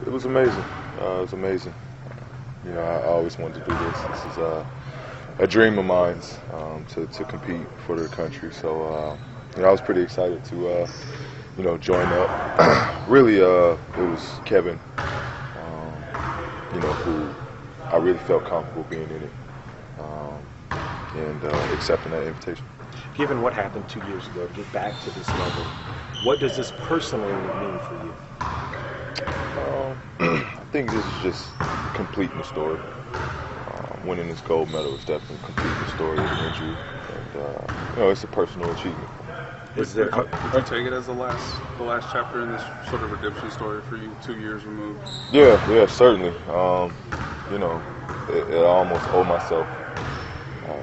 It was amazing. It was amazing. You know, I always wanted to do this. This is a dream of mine to compete for the country. So, you know, I was pretty excited to, you know, join up. Really, it was Kevin, you know, who I really felt comfortable being in it and accepting that invitation. Given what happened 2 years ago, to get back to this level, what does this personally mean for you? I think this is just completing the story. Winning this gold medal is definitely completing the story of the injury, and you know, it's a personal achievement. Is there? Would you take it as the last chapter in this sort of redemption story for you, 2 years removed? Yeah, certainly. You know, I almost owe myself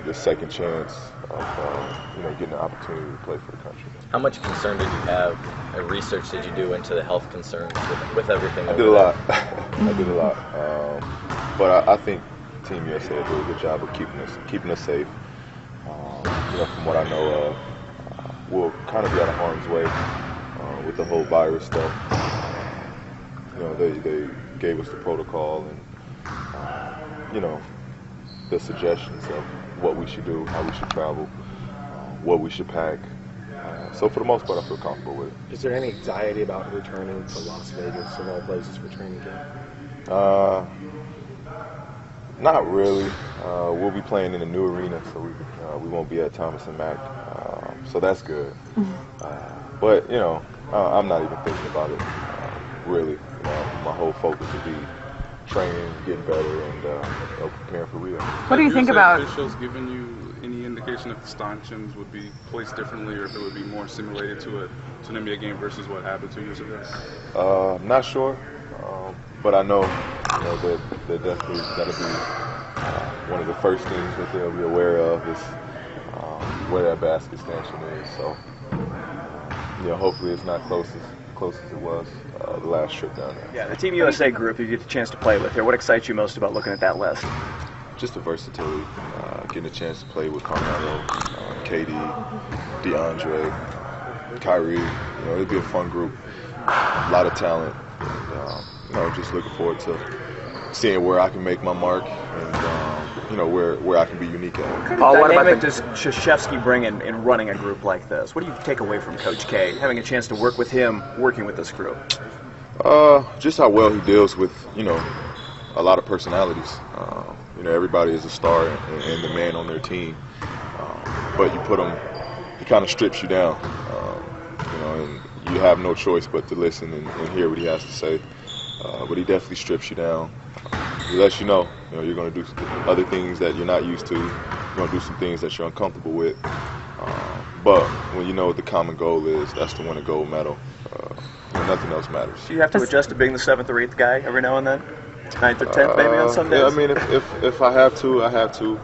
this second chance of you know, getting the opportunity to play for the country. How much concern did you have, and research did you do into the health concerns with everything? I did a lot. I did a lot. But I think Team USA did a really good job of keeping us safe. You know, from what I know, we'll kind of be out of harm's way with the whole virus stuff. You know, they gave us the protocol and you know, the suggestions of what we should do, how we should travel, what we should pack. So for the most part, I feel comfortable with it. Is there any anxiety about returning to Las Vegas of all places for training camp? Not really. We'll be playing in a new arena, so we won't be at Thomas and Mack. So that's good. But you know, I'm not even thinking about it really. You know, my whole focus would be training, getting better, and you know, preparing for Rio. What do you think about Officials giving you any indication if the stanchions would be placed differently, or if it would be more simulated to an NBA game versus what happened 2 years ago? Not sure, but I know, you know, that they're definitely going to be one of the first things that they'll be aware of is where that basket stanchion is. So, you know, hopefully it's not close as it was the last trip down there. Yeah, the Team USA group you get the chance to play with here. What excites you most about looking at that list? Just the versatility, getting a chance to play with Carmelo, KD, DeAndre, Kyrie. You know, it'd be a fun group, a lot of talent, and you know, just looking forward to seeing where I can make my mark and you know, where I can be unique at. Paul, what dynamic does Krzyzewski bring in running a group like this? What do you take away from Coach K, having a chance to work with him, working with this group? Just how well he deals with, you know, a lot of personalities. You know, everybody is a star and the man on their team. But you put him, he kind of strips you down. You know, and you have no choice but to listen and hear what he has to say. But he definitely strips you down. He lets you know, you're going to do other things that you're not used to. You're going to do some things that you're uncomfortable with. But when you know what the common goal is, that's to win a gold medal. You know, nothing else matters. Do you have to adjust to being the 7th or 8th guy every now and then? 9th or 10th maybe on some days? Yeah, I mean, if I have to, I have to.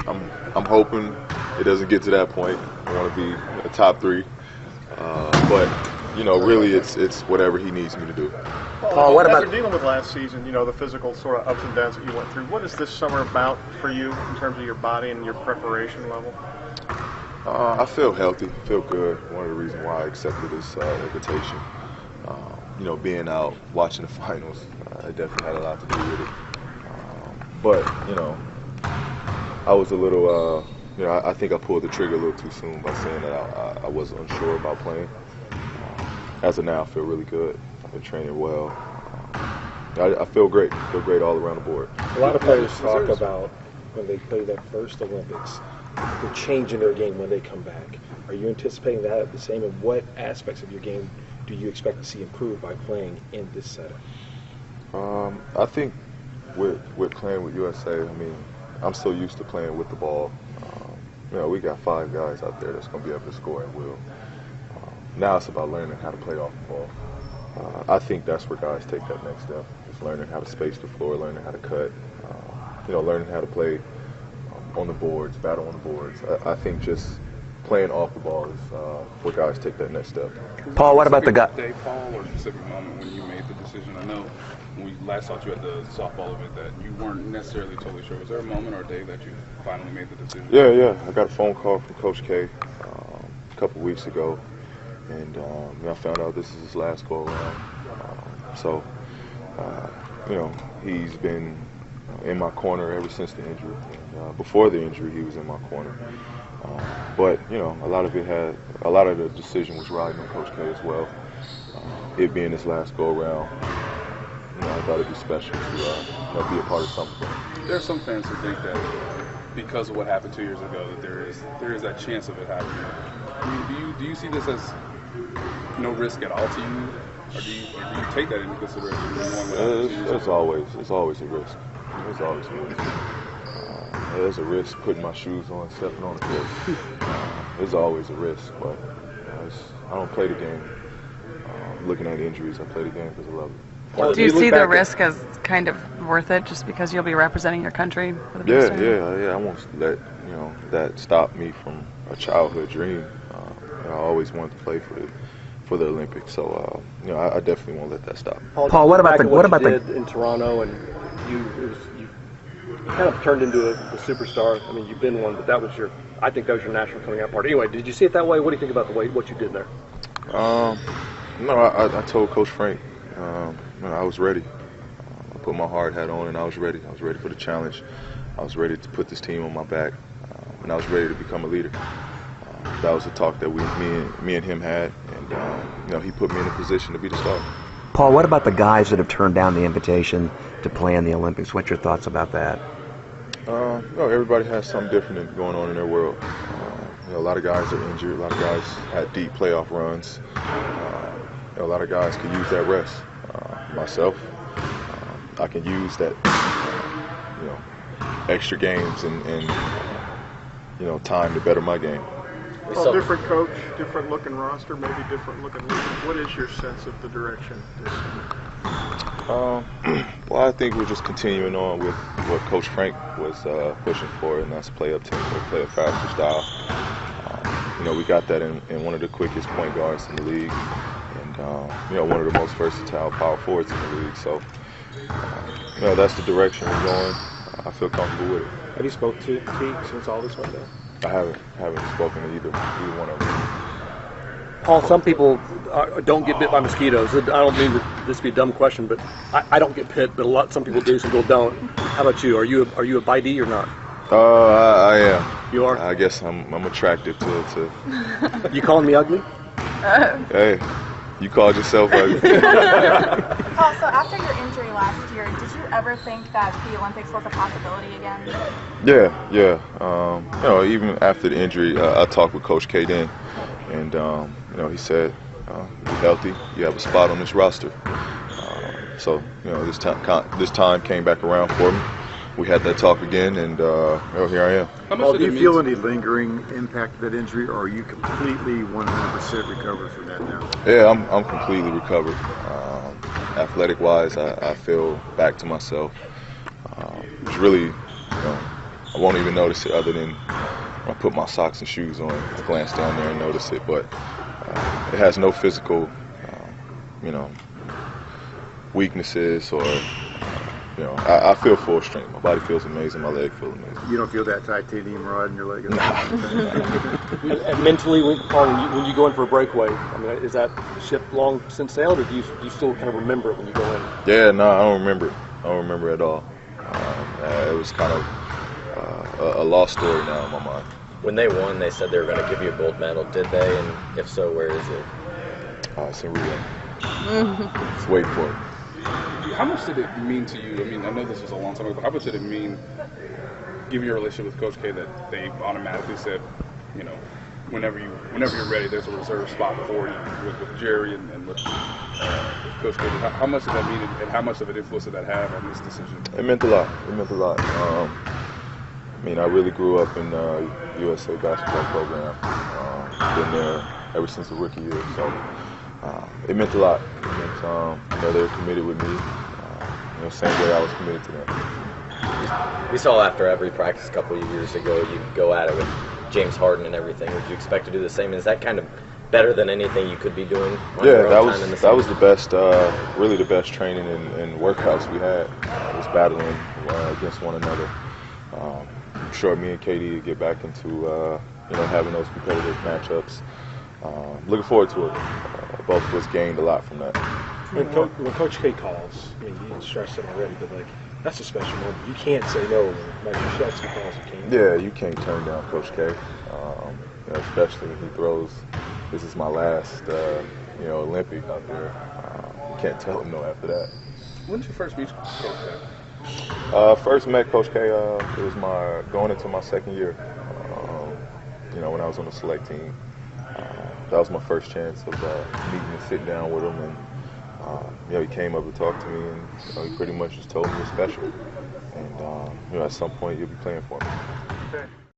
I'm hoping it doesn't get to that point. I want to be a top 3. But you know, really, it's whatever he needs me to do. Paul, what about dealing with last season? You know, the physical sort of ups and downs that you went through. What is this summer about for you in terms of your body and your preparation level? I feel healthy, feel good. One of the reasons why I accepted this invitation. You know, being out, watching the finals, it definitely had a lot to do with it. But you know, I was a little, you know, I think I pulled the trigger a little too soon by saying that I was unsure about playing. As of now, I feel really good. I've been training well. I feel great. I feel great all around the board. A lot of players talk about when they play their first Olympics, the change in their game when they come back. Are you anticipating that the same? And what aspects of your game do you expect to see improve by playing in this setup? I think with playing with USA, I mean, I'm so used to playing with the ball. You know, we got 5 guys out there that's going to be able to score at will. Now it's about learning how to play off the ball. I think that's where guys take that next step. It's learning how to space the floor, learning how to cut, you know, learning how to play on the boards, battle on the boards. I think just playing off the ball is where guys take that next step. Paul, what about the guy? Day, Paul, or a specific moment when you made the decision? I know when we last saw you at the softball event that you weren't necessarily totally sure. Was there a moment or a day that you finally made the decision? Yeah. I got a phone call from Coach K a couple weeks ago. And I found out this is his last go around. So, you know, he's been in my corner ever since the injury. Before the injury, he was in my corner. But you know, a lot of the decision was riding on Coach K as well. It being his last go around, you know, I thought it'd be special to you know, be a part of something. There are some fans who think that because of what happened 2 years ago, that there is that chance of it happening. I mean, do you see this as no risk at all to you, or do you take that into consideration? It's always a risk. There's always a risk. There's a risk putting my shoes on, stepping on the court. There's always a risk, but I don't play the game looking at injuries. I play the game because I love it. Do you see the risk as kind of worth it just because you'll be representing your country for the big stage? Yeah. I won't let that stop me from a childhood dream. I always wanted to play for the Olympics, so you know, I definitely won't let that stop. Paul, what about you did in Toronto, and you kind of turned into a superstar. I mean, you've been one, but I think that was your national coming out party. Anyway, did you see it that way? What do you think about what you did there? No, I told Coach Frank, you know, I was ready. I put my hard hat on and I was ready. I was ready for the challenge. I was ready to put this team on my back, and I was ready to become a leader. That was the talk that me and him had, and you know, he put me in a position to be the starter. Paul, what about the guys that have turned down the invitation to play in the Olympics? What's your thoughts about that? You know, everybody has something different going on in their world. You know, a lot of guys are injured. A lot of guys had deep playoff runs. You know, a lot of guys could use that rest. Myself, I can use that, you know, extra games and you know, time to better my game. Well, different coach, different looking roster, maybe different looking league. What is your sense of the direction this summer? Well, I think we're just continuing on with what Coach Frank was pushing for, and that's play up tempo, play a faster style. You know, we got that in one of the quickest point guards in the league, and you know, one of the most versatile power forwards in the league. So, you know, that's the direction we're going. I feel comfortable with it. Have you spoke to Teague since all this went down? I haven't spoken to either one of them. Paul, some people don't get bit by mosquitoes. I don't mean this to be a dumb question, but I don't get bit, but some people do, some people don't. How about you? Are you a bitey or not? I am. You are? I guess I'm attracted to. You calling me ugly? Hey, you called yourself ugly. Paul, so after your injury last year, did you ever think that the Olympics was a possibility again? Yeah. You know, even after the injury, I talked with Coach K then, and you know, he said, "You're healthy. You have a spot on this roster." So you know, this time came back around for me. We had that talk again, and here I am. Paul, do you feel any lingering impact of that injury, or are you completely 100% recovered from that now? Yeah, I'm completely recovered. Athletic-wise, I feel back to myself. It's really, you know, I won't even notice it other than when I put my socks and shoes on. I glance down there and notice it, but it has no physical, you know, weaknesses or. You know, I feel full strength. My body feels amazing. My leg feels amazing. You don't feel that titanium rod in your leg? And mentally, Paul, when you go in for a breakaway, I mean, is that ship long since sailed, or do you still kind of remember it when you go in? Yeah, no, I don't remember it. I don't remember it at all. It was kind of a lost story now in my mind. When they won, they said they were going to give you a gold medal. Did they? And if so, where is it? It's in Rio. Just wait for it. How much did it mean to you? I mean, I know this was a long time ago, but how much did it mean, given your relationship with Coach K, that they automatically said, you know, whenever you're ready, there's a reserve spot for you with Jerry and with Coach K? How much did that mean, and how much of an influence did that have on this decision? It meant a lot. I mean, I really grew up in the USA basketball program. Been there ever since the rookie year, so. It meant a lot. It meant, you know, they were committed with me, you know, same way I was committed to them. We saw after every practice a couple of years ago, you go at it with James Harden and everything. Would you expect to do the same? Is that kind of better than anything you could be doing? Yeah, that was the best, really the best training and workouts we had. Was battling against one another. I'm sure me and KD would get back into, you know, having those competitive matchups. Looking forward to it. Both of us gained a lot from that. When Coach K calls, I mean, you stressed it already, but like that's a special moment. You can't say no when Mike Krzyzewski calls a game. Yeah, you can't turn down Coach K, especially when he throws. This is my last, Olympic out there. You can't tell him no after that. When did you first meet Coach K? First met Coach K. It was going into my second year. When I was on the select team. That was my first chance of meeting and sitting down with him, and he came up and talked to me, and he pretty much just told me you're special, and at some point you'll be playing for me. Okay.